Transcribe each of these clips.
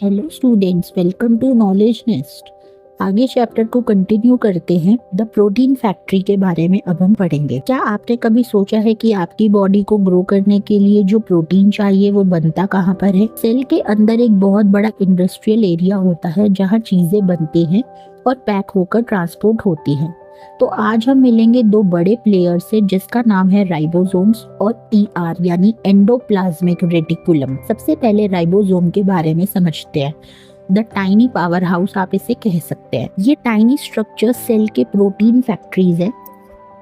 Hello students, welcome to knowledge nest. आगे chapter को continue करते हैं। द प्रोटीन फैक्ट्री के बारे में अब हम पढ़ेंगे। क्या आपने कभी सोचा है कि आपकी बॉडी को ग्रो करने के लिए जो प्रोटीन चाहिए वो बनता कहाँ पर है? सेल के अंदर एक बहुत बड़ा इंडस्ट्रियल एरिया होता है जहाँ चीजें बनती हैं और पैक होकर ट्रांसपोर्ट होती हैं। तो आज हम मिलेंगे दो बड़े प्लेयर से जिसका नाम है राइबोसोम्स और ER यानी एंडोप्लाज्मिक रेटिकुलम। सबसे पहले राइबोसोम के बारे में समझते हैं। द टाइनी पावर हाउस आप इसे कह सकते हैं। ये टाइनी स्ट्रक्चर सेल के प्रोटीन फैक्ट्रीज है।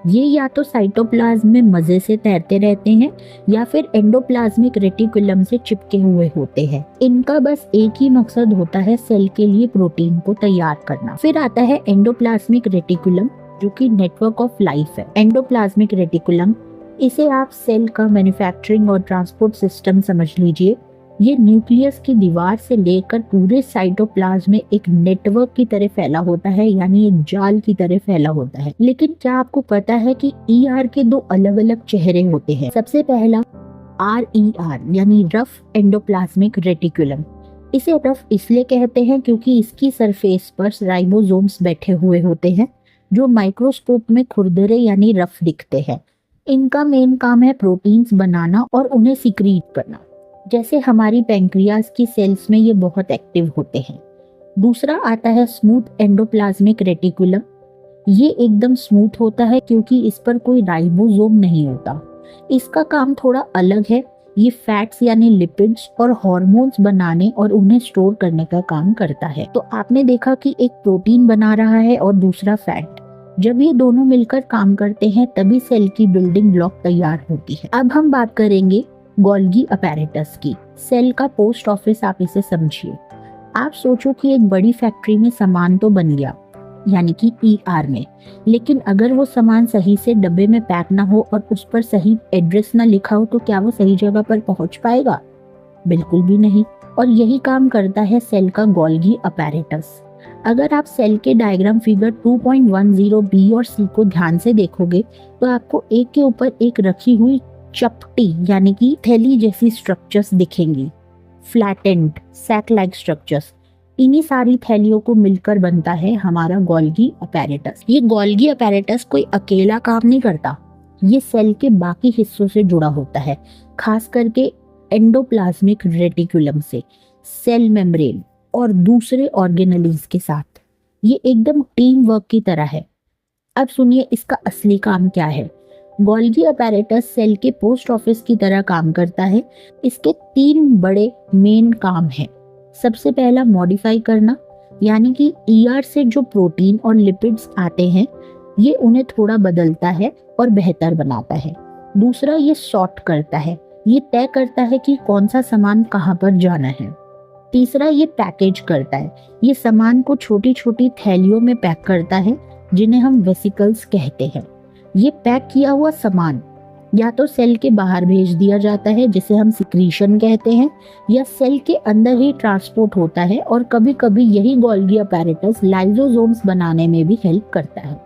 ये या तो साइटोप्लाज्म में मजे से तैरते रहते हैं या फिर एंडोप्लाज्मिक रेटिकुलम से चिपके हुए होते हैं। इनका बस एक ही मकसद होता है, सेल के लिए प्रोटीन को तैयार करना। फिर आता है एंडोप्लाज्मिक रेटिकुलम जो कि नेटवर्क ऑफ लाइफ है। एंडोप्लाज्मिक रेटिकुलम, इसे आप सेल का मैन्युफैक्चरिंग और ट्रांसपोर्ट सिस्टम समझ लीजिए। ये न्यूक्लियस की दीवार से लेकर पूरे साइटोप्लाज्म में एक नेटवर्क की तरह फैला होता है, यानी एक जाल की तरह फैला होता है। लेकिन क्या आपको पता है कि ER के दो अलग अलग चेहरे होते हैं? सबसे पहला RER यानी रफ एंडोप्लाज्मिक रेटिकुलम। इसे रफ इसलिए कहते हैं क्योंकि इसकी सरफेस पर राइबोसोम्स बैठे हुए होते हैं जो माइक्रोस्कोप में खुरदरे यानी रफ दिखते हैं। इनका मेन काम है प्रोटीन्स बनाना और उन्हें सिक्रीट करना। जैसे हमारी पैंक्रियाज की सेल्स में ये बहुत एक्टिव होते हैं। दूसरा आता है स्मूथ एंडोप्लाज्मिक रेटिकुलम। ये एकदम स्मूथ होता है क्योंकि इस पर कोई राइबोसोम नहीं होता। इसका काम थोड़ा अलग है। ये फैट्स यानी लिपिड्स और हार्मोन्स बनाने और उन्हें स्टोर करने का काम करता है। तो आपने देखा कि एक प्रोटीन बना रहा है और दूसरा फैट। जब ये दोनों मिलकर काम करते हैं तभी सेल की बिल्डिंग ब्लॉक तैयार होती है। अब हम बात करेंगे गोल्गी अपैरेटस की। सेल का पोस्ट ऑफिस आप इसे समझिए। आप सोचो कि एक बड़ी फैक्ट्री में सामान तो बन गया, यानी कि ER में, लेकिन अगर वो सामान सही से डब्बे में पैक ना हो और उस पर सही एड्रेस ना लिखा हो तो क्या वो सही जगह पर पहुंच पाएगा? बिल्कुल भी नहीं। और यही काम करता है सेल का गोल्गी अपैरेटस। अगर आप सेल के डायग्राम फिगर 2.10 B और C को ध्यान से देखोगे तो आपको एक के ऊपर एक रखी हुई चपटी यानी कि थैली जैसी स्ट्रक्चर्स दिखेंगी, फ्लैटेंड सैक लाइक स्ट्रक्चर्स। इन्हीं सारी थैलियों को मिलकर बनता है हमारा गोल्गी अपैरेटस। ये गोल्गी अपैरेटस कोई अकेला काम नहीं करता, ये सेल के बाकी हिस्सों से जुड़ा होता है, खास करके एंडोप्लाज्मिक रेटिकुलम से, सेल मेम्ब्रेन और दूसरे ऑर्गेनेल्स के साथ। ये एकदम टीम वर्क की तरह है। अब सुनिए इसका असली काम क्या है। गोल्गी अपैरेटस सेल के पोस्ट ऑफिस की तरह काम करता है। इसके 3 बड़े मेन काम हैं। सबसे पहला मॉडिफाई करना, यानी कि ER से जो प्रोटीन और लिपिड्स आते हैं ये उन्हें थोड़ा बदलता है और बेहतर बनाता है। दूसरा ये सॉर्ट करता है, ये तय करता है कि कौन सा सामान कहाँ पर जाना है। तीसरा ये पैकेज करता है, ये सामान को छोटी छोटी थैलियों में पैक करता है जिन्हें हम वेसिकल्स कहते हैं। ये पैक किया हुआ सामान या तो सेल के बाहर भेज दिया जाता है जिसे हम सिक्रीशन कहते हैं, या सेल के अंदर ही ट्रांसपोर्ट होता है। और कभी कभी यही गोल्गी अपैरेटस लाइसोसोम्स बनाने में भी हेल्प करता है।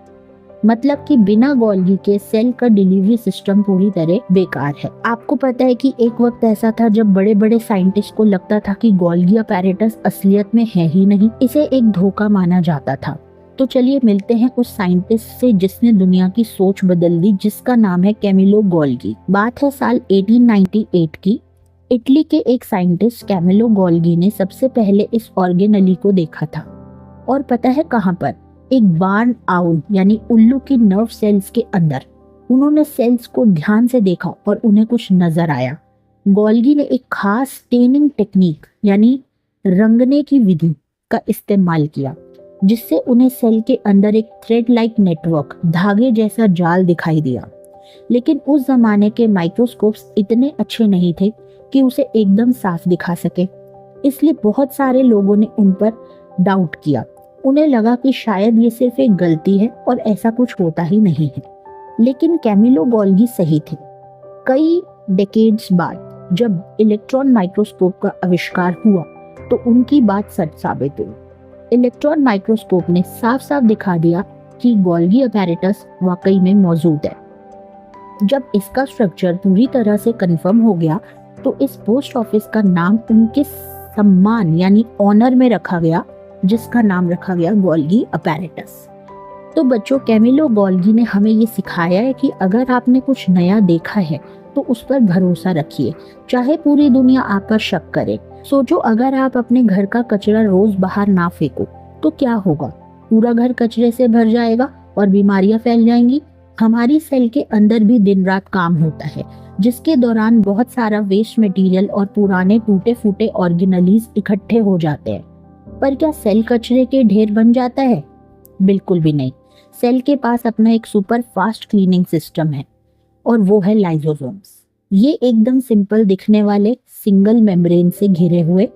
मतलब कि बिना गोल्गी के सेल का डिलीवरी सिस्टम पूरी तरह बेकार है। आपको पता है कि एक वक्त ऐसा था जब बड़े बड़े साइंटिस्ट को लगता था कि गोल्गी अपैरेटस असलियत में है ही नहीं, इसे एक धोखा माना जाता था। तो चलिए मिलते हैं उस साइंटिस्ट से जिसने दुनिया की सोच बदल दी, जिसका नाम है कैमिलो गोल्गी। बात है साल 1898 की। इटली के एक साइंटिस्ट कैमिलो गोल्गी ने सबसे पहले इस ऑर्गेनेली को देखा था। और पता है कहाँ पर? एक बार्न आउल यानी उल्लू की नर्व सेल्स के अंदर। उन्होंने सेल्स को ध्यान से देखा और उन्हें कुछ नजर आया। गोल्गी ने एक खास स्टेनिंग टेक्निक यानी रंगने की विधि का इस्तेमाल किया, जिससे उन्हें सेल के अंदर एक थ्रेड लाइक नेटवर्क, धागे जैसा जाल दिखाई दिया। लेकिन उस जमाने के माइक्रोस्कोप्स इतने अच्छे नहीं थे कि उसे एकदम साफ दिखा सके, इसलिए बहुत सारे लोगों ने उन पर डाउट किया। उन्हें लगा कि शायद ये सिर्फ एक गलती है और ऐसा कुछ होता ही नहीं है। लेकिन कैमिलो गोल्गी सही थे। कई डेकेड्स बाद जब इलेक्ट्रॉन माइक्रोस्कोप का आविष्कार हुआ तो उनकी बात सच साबित हुई। इलेक्ट्रॉन माइक्रोस्कोप ने साफ साफ दिखा दिया कि गोल्गी अपैरेटस वाकई में मौजूद है। जब इसका स्ट्रक्चर पूरी तरह से कंफर्म हो गया तो इस पोस्ट ऑफिस का नाम उनके सम्मान यानी ऑनर में रखा गया, जिसका नाम रखा गया गोल्गी अपैरेटस। तो बच्चों, कैमिलो गोल्गी ने हमें ये सिखाया है कि अगर आपने कुछ नया देखा है तो उस पर भरोसा रखिए, चाहे पूरी दुनिया आप पर शक करे। सोचो, अगर आप अपने घर का कचरा रोज बाहर ना फेंको तो क्या होगा? पूरा घर कचरे से भर जाएगा और बीमारियां फैल जाएंगी। हमारी सेल के अंदर भी दिन रात काम होता है, जिसके दौरान बहुत सारा वेस्ट मटेरियल और पुराने टूटे फूटे ऑर्गेनेलीज इकट्ठे हो जाते हैं। पर क्या सेल कचरे के ढेर बन जाता है? बिल्कुल भी नहीं। सेल के पास अपना एक सुपर फास्ट क्लीनिंग सिस्टम है और वो है लाइसोसोम्स। ये एकदम सिंपल दिखने वाले सिंगल मेम्ब्रेन से घिरे हुए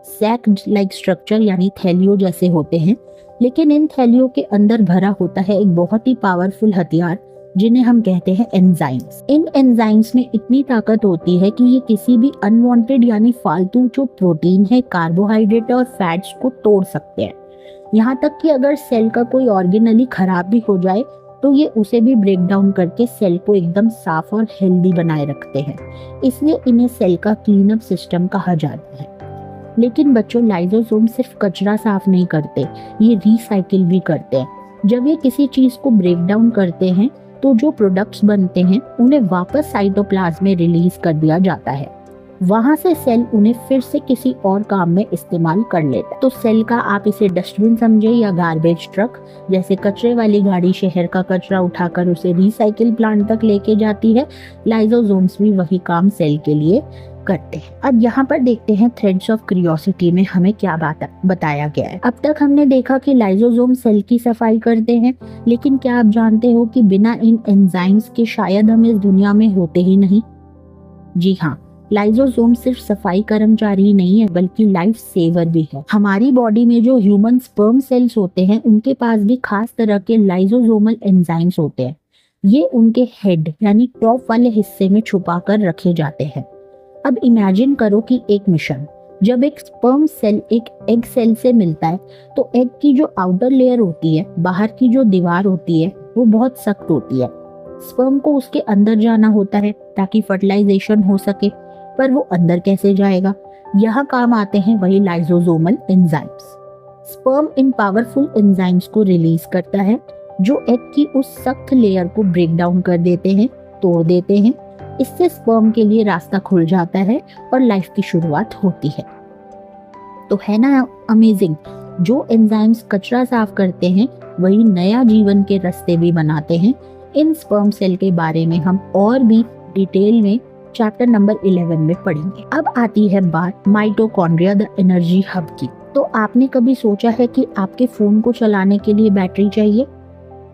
सैक लाइक स्ट्रक्चर यानी थैलियों जैसे होते हैं, लेकिन इन थैलियों के अंदर भरा होता है एक बहुत ही पावरफुल हथियार, जिन्हें हम कहते हैं एंजाइम्स। इन एंजाइम्स में इतनी ताकत होती है कि ये किसी भी अनवांटेड यानी फालतू जो प्रोटीन है, कार्बोहाइड्रेट और फैट्स को तोड़ सकते हैं। यहाँ तक कि अगर सेल का कोई ऑर्गेनेली खराब भी हो जाए तो ये उसे भी ब्रेक डाउन करके सेल को एकदम साफ और हेल्दी बनाए रखते हैं। इसलिए इन्हें सेल का क्लीन अप सिस्टम कहा जाता है। लेकिन बच्चों, लाइसोसोम सिर्फ कचरा साफ नहीं करते, ये रिसाइकिल भी करते हैं। जब ये किसी चीज को ब्रेक डाउन करते हैं तो जो प्रोडक्ट्स बनते हैं उन्हें वापस साइटोप्लाज्म में रिलीज कर दिया जाता है। वहां से सेल उन्हें फिर से किसी और काम में इस्तेमाल कर लेता है। तो सेल का आप इसे डस्टबिन समझे या गार्बेज ट्रक, जैसे कचरे वाली गाड़ी शहर का कचरा उठाकर उसे रिसाइकिल प्लांट तक लेके जाती है, लाइसोसोम्स भी वही काम सेल के लिए करते हैं। अब यहाँ पर देखते हैं थ्रेड्स ऑफ क्यूरियोसिटी में हमें क्या बात बताया गया है। अब तक हमने देखा कि लाइसोसोम सेल की सफाई करते हैं, लेकिन क्या आप जानते हो कि बिना इन एंजाइम्स के शायद हम इस दुनिया में होते ही नहीं? जी हाँ, लाइसोसोम सिर्फ सफाई कर्मचारी ही नहीं है, बल्कि लाइफ सेवर भी है। हमारी बॉडी में जो ह्यूमन स्पर्म सेल्स होते हैं, उनके पास भी खास तरह के लाइसोसोमल एंजाइम्स होते हैं। ये उनके हेड यानी टॉप वाले हिस्से में छुपा कर रखे जाते हैं। अब इमेजिन करो कि एक मिशन, जब एक स्पर्म सेल एक एग सेल से मिलता है तो एग की जो आउटर लेयर होती है, बाहर की जो दीवार होती है, वो बहुत सख्त होती है। स्पर्म को उसके अंदर जाना होता है ताकि फर्टिलाइजेशन हो सके, पर वो अंदर कैसे जाएगा? यहाँ काम आते हैं वही लाइसोसोमल एंजाइम्स। स्पर्म इन पावरफुल एंजाइम्स को रिलीज करता है, जो एग की उस सख्त लेयर को ब्रेक डाउन कर देते हैं, तोड़ देते हैं। इससे स्पर्म के लिए रास्ता खुल जाता है और लाइफ की शुरुआत होती है। तो है ना अमेजिंग? जो एंजाइम्स कचरा साफ करते हैं, वही नया जीवन के रास्ते भी बनाते हैं। इन स्पर्म सेल के बारे में हम और भी डिटेल में चैप्टर नंबर 11 में पढ़ेंगे। अब आती है बात माइटोकॉन्ड्रिया द एनर्जी हब की। तो आपने कभी सोचा है कि आपके फोन को चलाने के लिए बैटरी चाहिए,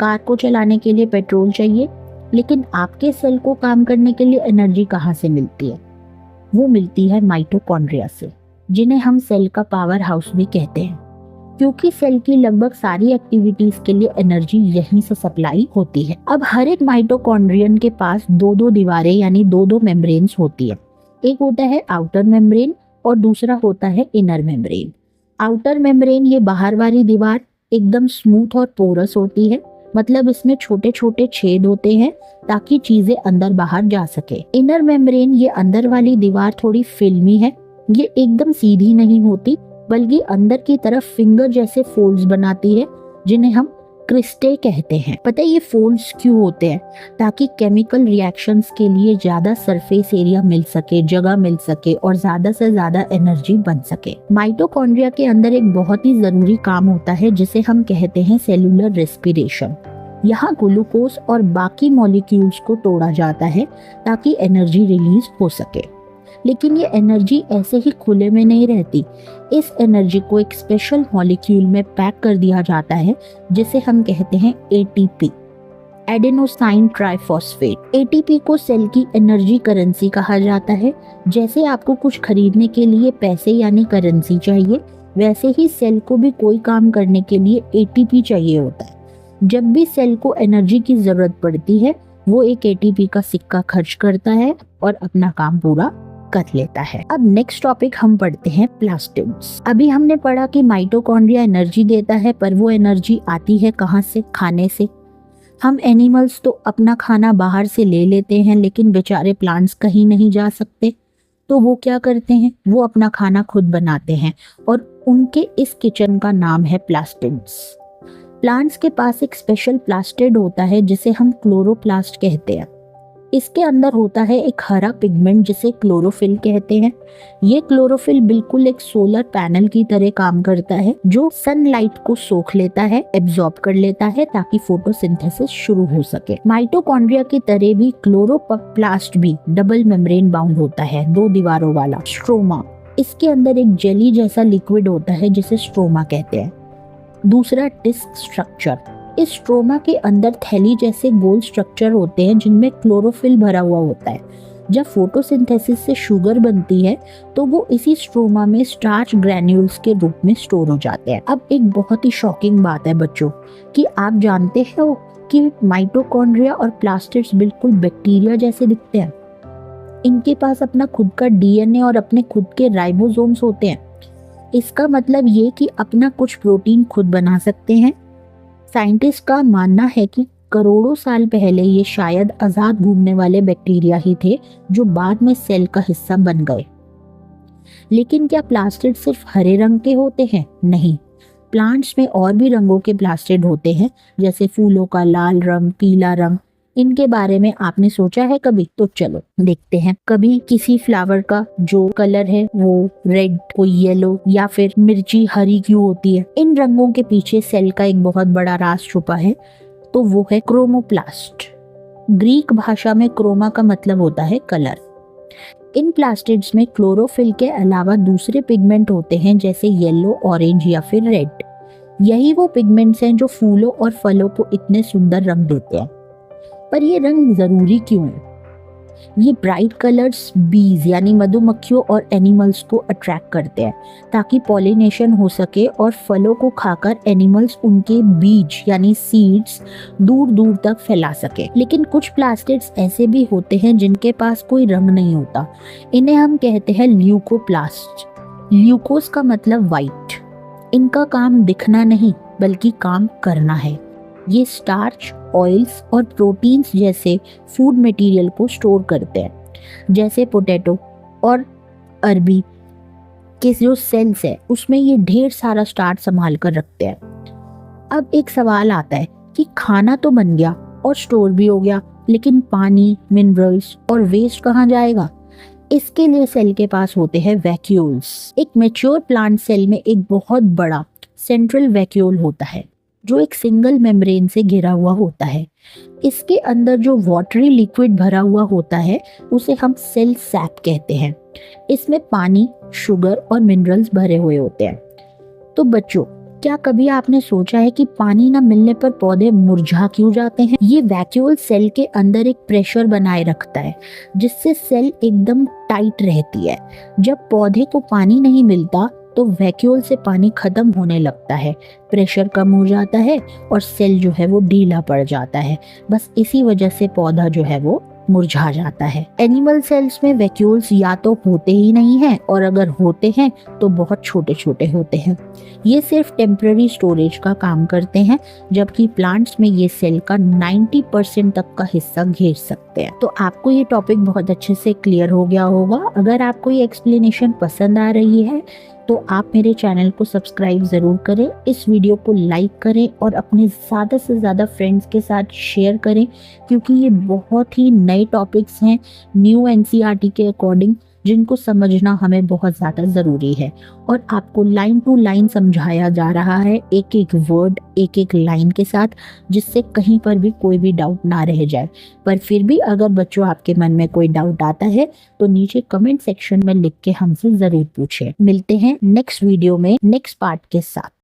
कार को चलाने के लिए पेट्रोल चाहिए, लेकिन आपके सेल को काम करने के लिए एनर्जी कहाँ से मिलती है? वो मिलती है माइटोकॉन्ड्रिया से, जिन्हें हम सेल का पावर हाउस भी कहते हैं, क्योंकि सेल की लगभग सारी एक्टिविटीज के लिए एनर्जी यहीं से सप्लाई होती है। अब हर एक माइटोकॉन्ड्रियन के पास दो दो दीवारें यानी दो दो मेम्ब्रेन्स होती है। एक होता है आउटर मेम्ब्रेन और दूसरा होता है इनर मेम्ब्रेन। आउटर मेम्ब्रेन, ये बाहर वाली दीवार एकदम स्मूथ और पोरस होती है, मतलब इसमें छोटे छोटे छेद होते हैं ताकि चीजें अंदर बाहर जा सके। इनर मेम्ब्रेन, ये अंदर वाली दीवार थोड़ी फिल्मी है, ये एकदम सीधी नहीं होती, बल्कि अंदर की तरफ फिंगर जैसे फोल्ड्स बनाती है, जिन्हें हम क्रिस्टे कहते हैं। पता है ये फोल्ड्स क्यों होते हैं? ताकि केमिकल रिएक्शंस के लिए ज्यादा सरफेस एरिया मिल सके, जगह मिल सके और ज्यादा से ज्यादा एनर्जी बन सके। माइटोकॉन्ड्रिया के अंदर एक बहुत ही जरूरी काम होता है जिसे हम कहते हैं सेलुलर रेस्पिरेशन। यहाँ ग्लूकोज और बाकी मॉलिक्यूल्स को तोड़ा जाता है ताकि एनर्जी रिलीज हो सके। लेकिन ये एनर्जी ऐसे ही खुले में नहीं रहती। इस एनर्जी को एक स्पेशल मॉलिक्यूल में पैक कर दिया जाता है, जिसे हम कहते हैं एटीपी, एडेनोसाइन ट्राइफॉस्फेट। एटीपी को सेल की एनर्जी करेंसी कहा जाता है। जैसे आपको कुछ खरीदने के लिए पैसे यानी करेंसी चाहिए, वैसे ही सेल को भी कोई काम करने के लिए एटीपी चाहिए होता है। जब भी सेल को एनर्जी की जरूरत पड़ती है, वो एक एटीपी का सिक्का खर्च करता है और अपना काम पूरा कर लेता है। अब नेक्स्ट टॉपिक हम पढ़ते हैं प्लास्टिड्स। अभी हमने पढ़ा कि माइटोकॉन्ड्रिया एनर्जी देता है, पर वो एनर्जी आती है कहाँ से? खाने से। हम एनिमल्स तो अपना खाना बाहर से ले लेते हैं, लेकिन बेचारे प्लांट्स कहीं नहीं जा सकते, तो वो क्या करते हैं, वो अपना खाना खुद बनाते हैं और उनके इस किचन का नाम है प्लास्टिड्स। प्लांट्स के पास एक स्पेशल प्लास्टिड होता है जिसे हम क्लोरोप्लास्ट कहते हैं। इसके अंदर होता है एक हरा पिगमेंट जिसे क्लोरोफिल कहते हैं। ये क्लोरोफिल बिल्कुल एक सोलर पैनल की तरह काम करता है जो सनलाइट को सोख लेता है, एब्जॉर्ब कर लेता है ताकि फोटोसिंथेसिस शुरू हो सके। माइटोकॉन्ड्रिया की तरह भी क्लोरोप्लास्ट भी डबल मेम्ब्रेन बाउंड होता है, 2 दीवारों वाला स्ट्रोमा। इसके अंदर एक जेली जैसा लिक्विड होता है जिसे स्ट्रोमा कहते हैं। दूसरा डिस्क स्ट्रक्चर। इस स्ट्रोमा के अंदर थैली जैसे गोल स्ट्रक्चर होते हैं जिनमें क्लोरोफिल भरा हुआ होता है। जब फोटोसिंथेसिस से शुगर बनती है तो वो इसी स्ट्रोमा में स्टार्च ग्रैन्यूल्स के रूप में स्टोर हो जाते हैं। अब एक बहुत ही शॉकिंग बात है बच्चों कि आप जानते हो कि माइटोकॉन्ड्रिया और प्लास्टिड्स बिल्कुल बैक्टीरिया जैसे दिखते हैं। इनके पास अपना खुद का डीएनए और अपने खुद के राइबोसोम्स होते हैं। इसका मतलब ये कि अपना कुछ प्रोटीन खुद बना सकते हैं। साइंटिस्ट का मानना है कि करोड़ों साल पहले ये शायद आजाद घूमने वाले बैक्टीरिया ही थे जो बाद में सेल का हिस्सा बन गए। लेकिन क्या प्लास्टिड सिर्फ हरे रंग के होते हैं? नहीं, प्लांट्स में और भी रंगों के प्लास्टिड होते हैं, जैसे फूलों का लाल रंग, पीला रंग। इनके बारे में आपने सोचा है कभी? तो चलो देखते हैं। कभी किसी फ्लावर का जो कलर है वो रेड, कोई येलो या फिर मिर्ची हरी क्यों होती है? इन रंगों के पीछे सेल का एक बहुत बड़ा राज छुपा है, तो वो है क्रोमोप्लास्ट। ग्रीक भाषा में क्रोमा का मतलब होता है कलर। इन प्लास्टिड्स में क्लोरोफिल के अलावा दूसरे पिगमेंट होते हैं जैसे येलो, ऑरेंज या फिर रेड। यही वो पिगमेंट्स हैं जो फूलों और फलों को इतने सुंदर रंग देते हैं। पर ये रंग जरूरी क्यों है? ये ब्राइट कलर्स बीज यानी मधुमक्खियों और एनिमल्स को अट्रैक्ट करते हैं ताकि पॉलिनेशन हो सके और फलों को खाकर एनिमल्स उनके बीज यानी सीड्स दूर दूर तक फैला सके। लेकिन कुछ प्लास्टिड्स ऐसे भी होते हैं जिनके पास कोई रंग नहीं होता। इन्हें हम कहते हैं ल्यूकोप्लास्ट। ल्यूकोस का मतलब वाइट। इनका काम दिखना नहीं बल्कि काम करना है। ये स्टार्च, ऑयल्स और प्रोटीन्स जैसे फूड मटेरियल को स्टोर करते हैं। जैसे पोटैटो और अरबी के जो सेल्स है उसमें ये ढेर सारा स्टार्च संभाल कर रखते हैं। अब एक सवाल आता है कि खाना तो बन गया और स्टोर भी हो गया, लेकिन पानी, मिनरल्स और वेस्ट कहाँ जाएगा? इसके लिए सेल के पास होते हैं वैक्यूल्स। एक मैच्योर प्लांट सेल में एक बहुत बड़ा सेंट्रल वैक्यूल होता है जो एक सिंगल मेम्ब्रेन से घिरा हुआ होता है। इसके अंदर जो वाटरी लिक्विड भरा हुआ होता है उसे हम सेल सैप कहते हैं। इसमें पानी, शुगर और मिनरल्स भरे हुए होते हैं। तो बच्चों, क्या कभी आपने सोचा है कि पानी न मिलने पर पौधे मुरझा क्यों जाते हैं? ये वैक्यूल सेल के अंदर एक प्रेशर बनाए रखता है जिससे सेल एकदम टाइट रहती है। जब पौधे को पानी नहीं मिलता तो वैक्यूल से पानी खत्म होने लगता है, प्रेशर कम हो जाता है और सेल जो है वो ढीला पड़ जाता है। बस इसी वजह से पौधा जो है वो मुरझा जाता है। एनिमल सेल्स में वैक्यूल्स या तो होते ही नहीं हैं और अगर होते हैं तो बहुत छोटे छोटे होते हैं। ये सिर्फ टेम्पररी स्टोरेज का काम करते हैं, जबकि प्लांट्स में ये सेल का 90% तक का हिस्सा घेर सकते हैं। तो आपको ये टॉपिक बहुत अच्छे से क्लियर हो गया होगा। अगर आपको ये एक्सप्लेनेशन पसंद आ रही है तो आप मेरे चैनल को सब्सक्राइब ज़रूर करें, इस वीडियो को लाइक करें और अपने ज़्यादा से ज़्यादा फ्रेंड्स के साथ शेयर करें, क्योंकि ये बहुत ही नए टॉपिक्स हैं न्यू एनसीईआरटी के अकॉर्डिंग, जिनको समझना हमें बहुत ज़्यादा ज़रूरी है। और आपको लाइन टू लाइन समझाया जा रहा है, एक एक वर्ड, एक एक लाइन के साथ, जिससे कहीं पर भी कोई भी डाउट ना रह जाए। पर फिर भी अगर बच्चों आपके मन में कोई डाउट आता है तो नीचे कमेंट सेक्शन में लिख के हमसे ज़रूर पूछें। मिलते हैं नेक्स्ट वीडियो में नेक्स्ट पार्ट के साथ।